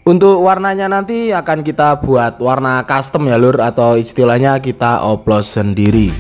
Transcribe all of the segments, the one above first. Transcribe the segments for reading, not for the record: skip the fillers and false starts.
Untuk warnanya nanti akan kita buat warna custom ya lur, atau istilahnya kita oplos sendiri.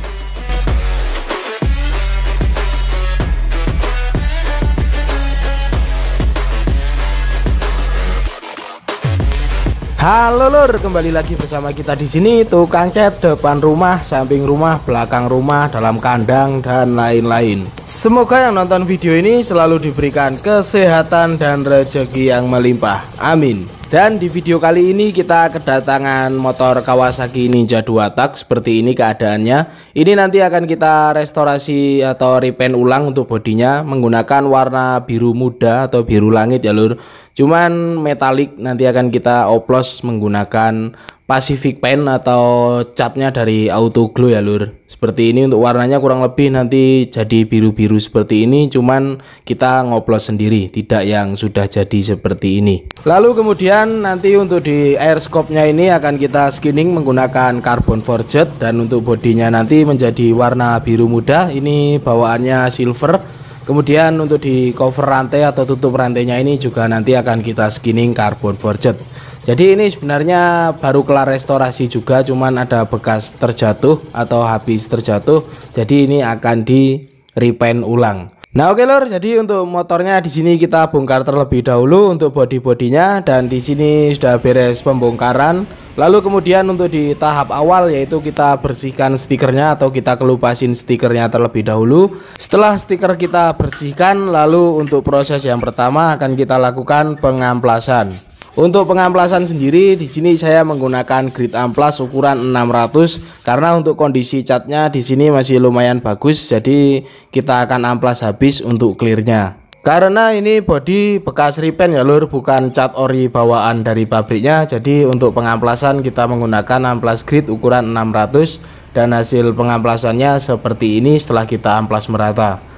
Halo lur, kembali lagi bersama kita di sini, tukang cat depan rumah, samping rumah, belakang rumah, dalam kandang dan lain-lain. Semoga yang nonton video ini selalu diberikan kesehatan dan rezeki yang melimpah. Amin. Dan di video kali ini kita kedatangan motor Kawasaki Ninja 2 tak seperti ini keadaannya. Ini nanti akan kita restorasi atau repaint ulang untuk bodinya menggunakan warna biru muda atau biru langit ya lur. Cuman metalik, nanti akan kita oplos menggunakan Pacific Paint atau catnya dari Auto Glow ya lur. Seperti ini untuk warnanya kurang lebih nanti jadi biru-biru seperti ini, cuman kita ngoplos sendiri, tidak yang sudah jadi seperti ini. Lalu kemudian nanti untuk di air scope-nya ini akan kita skinning menggunakan carbon forged, dan untuk bodinya nanti menjadi warna biru muda, ini bawaannya silver. Kemudian untuk di cover rantai atau tutup rantainya ini juga nanti akan kita skinning carbon forged. Jadi ini sebenarnya baru kelar restorasi juga, cuman ada bekas terjatuh atau habis terjatuh. Jadi ini akan di repaint ulang. Nah oke lor, jadi untuk motornya di sini kita bongkar terlebih dahulu untuk bodi-bodinya, dan di sini sudah beres pembongkaran. Lalu kemudian untuk di tahap awal yaitu kita bersihkan stikernya atau kita kelupasin stikernya terlebih dahulu. Setelah stiker kita bersihkan, lalu untuk proses yang pertama akan kita lakukan pengamplasan. Untuk pengamplasan sendiri di sini saya menggunakan grit amplas ukuran 600 karena untuk kondisi catnya di sini masih lumayan bagus, jadi kita akan amplas habis untuk clearnya. Karena ini body bekas repaint ya lur, bukan cat ori bawaan dari pabriknya, jadi untuk pengamplasan kita menggunakan amplas grit ukuran 600 dan hasil pengamplasannya seperti ini setelah kita amplas merata.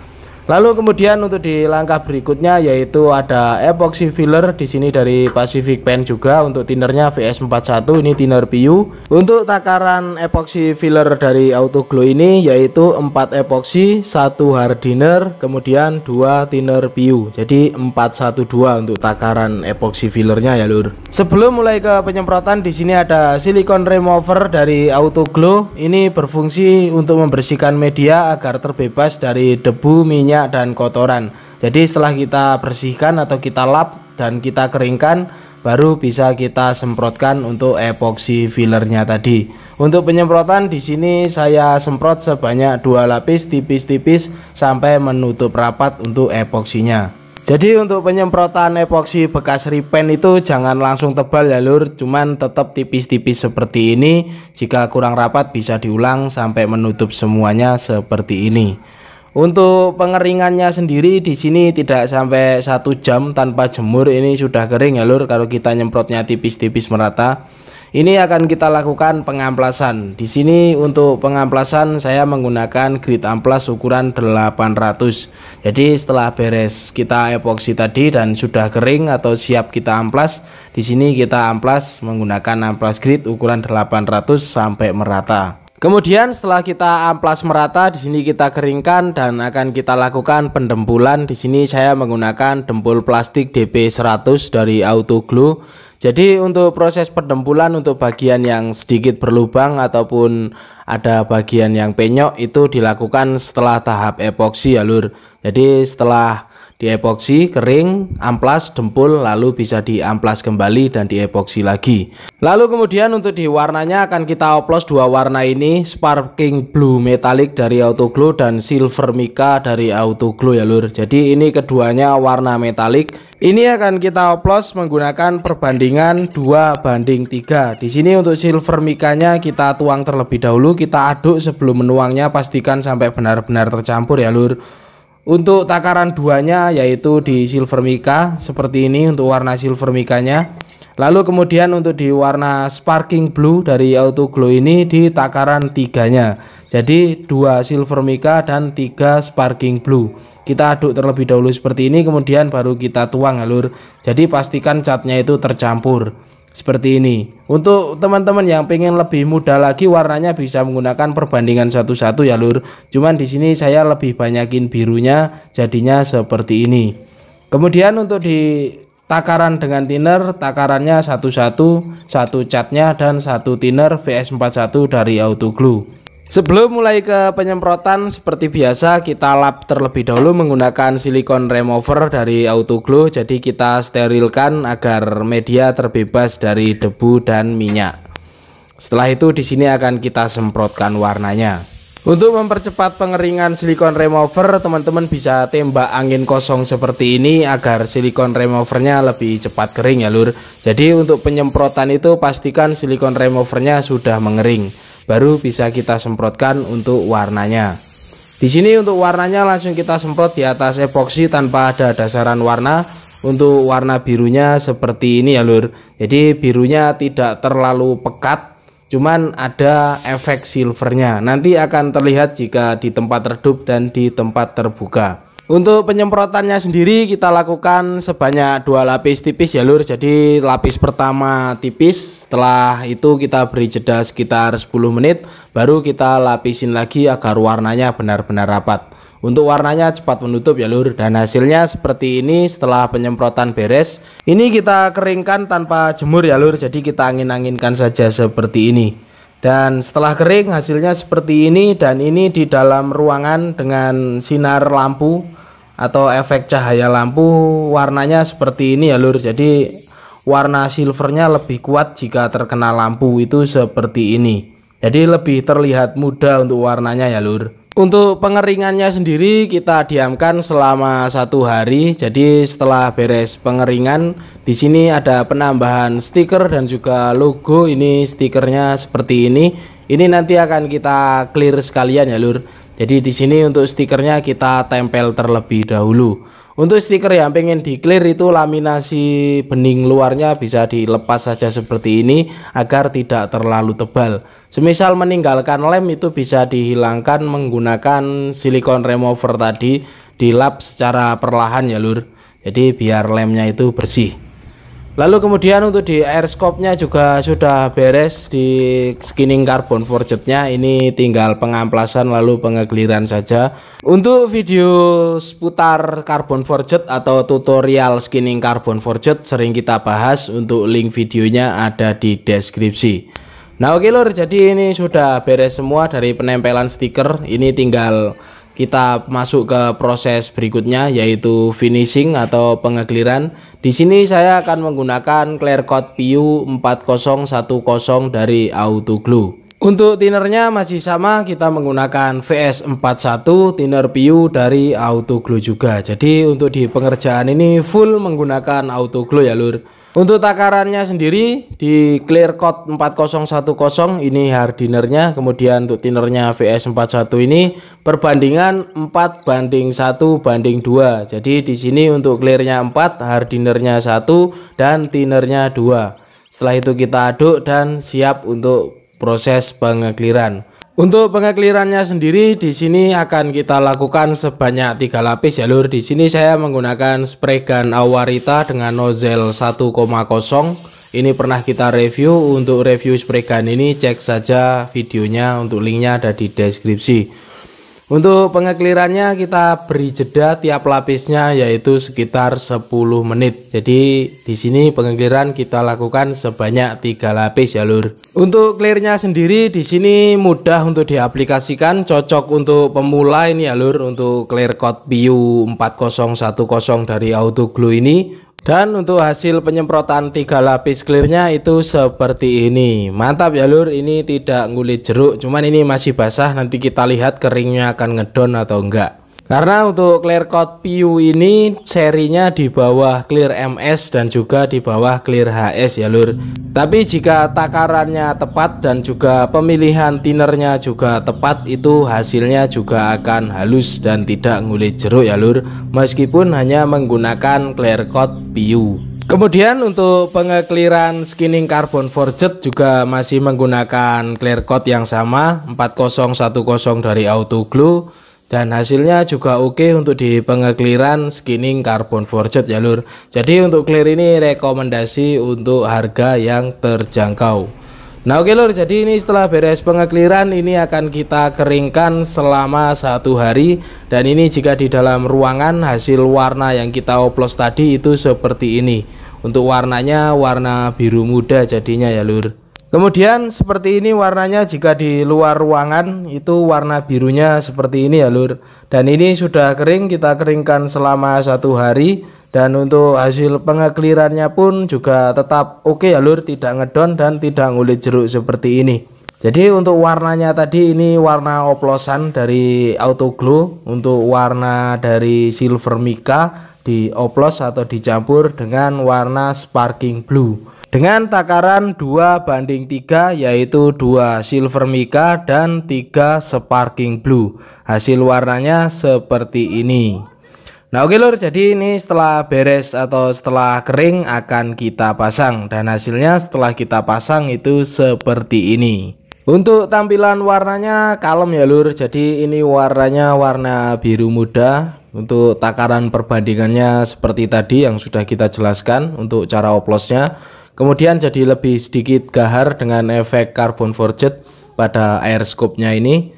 Lalu kemudian untuk di langkah berikutnya yaitu ada epoxy filler di sini dari Pacific Paint juga, untuk tinernya VS41, ini thinner PU. Untuk takaran epoxy filler dari Auto Glow ini yaitu 4 epoxy, 1 hardener, kemudian 2 thinner PU. Jadi 412 untuk takaran epoxy fillernya ya lur. Sebelum mulai ke penyemprotan di sini ada silicone remover dari Auto Glow. Ini berfungsi untuk membersihkan media agar terbebas dari debu, minyak dan kotoran. Jadi setelah kita bersihkan atau kita lap dan kita keringkan, baru bisa kita semprotkan untuk epoxy fillernya tadi. Untuk penyemprotan di sini saya semprot sebanyak 2 lapis tipis-tipis sampai menutup rapat untuk epoksinya. Jadi untuk penyemprotan epoksi bekas repaint itu jangan langsung tebal ya lur, cuman tetap tipis-tipis seperti ini. Jika kurang rapat bisa diulang sampai menutup semuanya seperti ini. Untuk pengeringannya sendiri di sini tidak sampai 1 jam tanpa jemur, ini sudah kering ya lur kalau kita nyemprotnya tipis-tipis merata. Ini akan kita lakukan pengamplasan. Di sini untuk pengamplasan saya menggunakan grit amplas ukuran 800. Jadi setelah beres kita epoksi tadi dan sudah kering atau siap kita amplas, di sini kita amplas menggunakan amplas grit ukuran 800 sampai merata. Kemudian setelah kita amplas merata di sini kita keringkan dan akan kita lakukan pendempulan. Di sini saya menggunakan dempul plastik DP100 dari Auto Glow. Jadi untuk proses pendempulan untuk bagian yang sedikit berlubang ataupun ada bagian yang penyok itu dilakukan setelah tahap epoksi ya lur. Jadi setelah diepoksi, kering, amplas, dempul, lalu bisa diamplas kembali dan diepoksi lagi. Lalu kemudian untuk di warnanya akan kita oplos 2 warna ini, sparkling blue metallic dari Auto Glow dan silver mica dari Auto Glow ya lur. Jadi ini keduanya warna metallic. Ini akan kita oplos menggunakan perbandingan 2:3. Di sini untuk silver micanya kita tuang terlebih dahulu, kita aduk sebelum menuangnya, pastikan sampai benar-benar tercampur ya lur. Untuk takaran 2-nya yaitu di silver mica seperti ini untuk warna silver micanya. Lalu kemudian untuk di warna sparkling blue dari Auto Glow ini di takaran 3-nya. Jadi 2 silver mica dan 3 sparkling blue. Kita aduk terlebih dahulu seperti ini, kemudian baru kita tuang alur. Jadi pastikan catnya itu tercampur seperti ini. Untuk teman-teman yang pengen lebih mudah lagi warnanya bisa menggunakan perbandingan 1:1 ya lur. Cuman di sini saya lebih banyakin birunya, jadinya seperti ini. Kemudian untuk di takaran dengan thinner, takarannya satu-satu, satu catnya dan satu thinner VS41 dari Autoglue. Sebelum mulai ke penyemprotan, seperti biasa kita lap terlebih dahulu menggunakan silikon remover dari Autoglue. Jadi kita sterilkan agar media terbebas dari debu dan minyak. Setelah itu di sini akan kita semprotkan warnanya. Untuk mempercepat pengeringan silikon remover, teman-teman bisa tembak angin kosong seperti ini agar silikon removernya lebih cepat kering ya lur. Jadi untuk penyemprotan itu pastikan silikon removernya sudah mengering, baru bisa kita semprotkan untuk warnanya. Di sini untuk warnanya langsung kita semprot di atas epoksi tanpa ada dasaran warna. Untuk warna birunya seperti ini ya lur. Jadi birunya tidak terlalu pekat, cuman ada efek silvernya. Nanti akan terlihat jika di tempat redup dan di tempat terbuka. Untuk penyemprotannya sendiri kita lakukan sebanyak 2 lapis tipis ya lur. Jadi lapis pertama tipis, setelah itu kita beri jeda sekitar 10 menit, baru kita lapisin lagi agar warnanya benar-benar rapat. Untuk warnanya cepat menutup ya lur, dan hasilnya seperti ini setelah penyemprotan beres. Ini kita keringkan tanpa jemur ya lur, jadi kita angin-anginkan saja seperti ini. Dan setelah kering hasilnya seperti ini, dan ini di dalam ruangan dengan sinar lampu atau efek cahaya lampu, warnanya seperti ini ya lur. Jadi warna silvernya lebih kuat jika terkena lampu, itu seperti ini. Jadi lebih terlihat muda untuk warnanya ya lur. Untuk pengeringannya sendiri kita diamkan selama 1 hari. Jadi setelah beres pengeringan, di sini ada penambahan stiker dan juga logo. Ini stikernya seperti ini. Ini nanti akan kita clear sekalian ya lur. Jadi di sini untuk stikernya kita tempel terlebih dahulu. Untuk stiker yang pengen di clear itu laminasi bening luarnya bisa dilepas saja seperti ini agar tidak terlalu tebal. Semisal meninggalkan lem itu bisa dihilangkan menggunakan silikon remover tadi, dilap secara perlahan ya lur. Jadi biar lemnya itu bersih. Lalu kemudian untuk di air scope-nya juga sudah beres, di skinning carbon forged-nya ini tinggal pengamplasan lalu pengekliran saja. Untuk video seputar carbon forged atau tutorial skinning carbon forged sering kita bahas, untuk link videonya ada di deskripsi. Nah oke lur, jadi ini sudah beres semua dari penempelan stiker. Ini tinggal kita masuk ke proses berikutnya, yaitu finishing atau pengekliran. Di sini saya akan menggunakan clear coat PU 4010 dari Autoglue. Untuk thinnernya masih sama, kita menggunakan VS41 thinner PU dari Autoglue juga. Jadi untuk di pengerjaan ini full menggunakan Autoglue ya lur. Untuk takarannya sendiri di clear coat 4010 ini hardinernya, kemudian untuk thinnernya VS41 ini perbandingan 4:1:2. Jadi di sini untuk clearnya 4, hardinernya 1 dan thinnernya 2. Setelah itu kita aduk dan siap untuk proses pengekliran. Untuk pengeklirannya sendiri di sini akan kita lakukan sebanyak 3 lapis ya lur. Di sini saya menggunakan spray gun Awarita dengan nozzle 1,0. Ini pernah kita review. Untuk review spray gun ini cek saja videonya, untuk linknya ada di deskripsi. Untuk pengeklirannya kita beri jeda tiap lapisnya yaitu sekitar 10 menit. Jadi di sini pengekliran kita lakukan sebanyak 3 lapis ya lur. Untuk clearnya sendiri di sini mudah untuk diaplikasikan, cocok untuk pemula ini ya lur. Untuk clear coat PU 4010 dari Autoglue ini. Dan untuk hasil penyemprotan 3 lapis clearnya itu seperti ini. Mantap ya lur, ini tidak ngulit jeruk, cuman ini masih basah, nanti kita lihat keringnya akan ngedon atau enggak. Karena untuk clear coat PU ini serinya di bawah clear MS dan juga di bawah clear HS ya lur. Tapi jika takarannya tepat dan juga pemilihan thinnernya juga tepat, itu hasilnya juga akan halus dan tidak ngulit jeruk ya lur, meskipun hanya menggunakan clear coat PU. Kemudian untuk pengekliran skinning carbon forged juga masih menggunakan clear coat yang sama 4010 dari Autoglue. Dan hasilnya juga oke untuk di pengekliran skinning carbon forged ya lur. Jadi untuk clear ini rekomendasi untuk harga yang terjangkau. Nah oke lur, jadi ini setelah beres pengekliran ini akan kita keringkan selama 1 hari. Dan ini jika di dalam ruangan hasil warna yang kita oplos tadi itu seperti ini. Untuk warnanya warna biru muda jadinya ya lur. Kemudian seperti ini warnanya jika di luar ruangan itu warna birunya seperti ini ya lur. Dan ini sudah kering, kita keringkan selama 1 hari. Dan untuk hasil pengeklirannya pun juga tetap oke ya lur, tidak ngedon dan tidak ngulit jeruk seperti ini. Jadi untuk warnanya tadi ini warna oplosan dari Autoglow. Untuk warna dari Silver Mica dioplos atau dicampur dengan warna Sparking Blue. Dengan takaran 2:3 yaitu 2 Silver Mica dan 3 Sparking Blue. Hasil warnanya seperti ini. Nah oke lur, jadi ini setelah beres atau setelah kering akan kita pasang. Dan hasilnya setelah kita pasang itu seperti ini. Untuk tampilan warnanya kalem ya lur. Jadi ini warnanya warna biru muda. Untuk takaran perbandingannya seperti tadi yang sudah kita jelaskan untuk cara oplosnya. Kemudian jadi lebih sedikit gahar dengan efek carbon forged pada air scope-nya ini.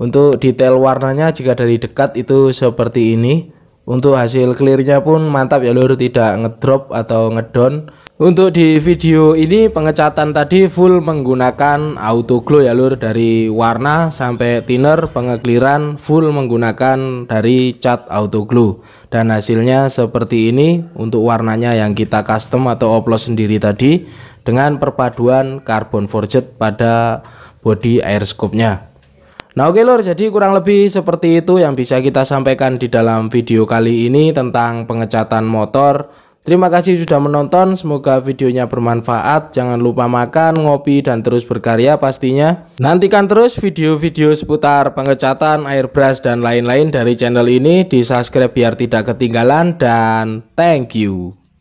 Untuk detail warnanya jika dari dekat itu seperti ini. Untuk hasil clearnya pun mantap ya lur, tidak ngedrop atau ngedon. Untuk di video ini pengecatan tadi full menggunakan Autoglow ya lur. Dari warna sampai thinner pengekliran full menggunakan dari cat Autoglow. Dan hasilnya seperti ini untuk warnanya yang kita custom atau oplos sendiri tadi. Dengan perpaduan carbon forged pada body air scope-nya. Nah oke lur, jadi kurang lebih seperti itu yang bisa kita sampaikan di dalam video kali ini tentang pengecatan motor. Terima kasih sudah menonton, semoga videonya bermanfaat. Jangan lupa makan, ngopi, dan terus berkarya pastinya. Nantikan terus video-video seputar pengecatan, airbrush, dan lain-lain dari channel ini. Di subscribe biar tidak ketinggalan, dan thank you.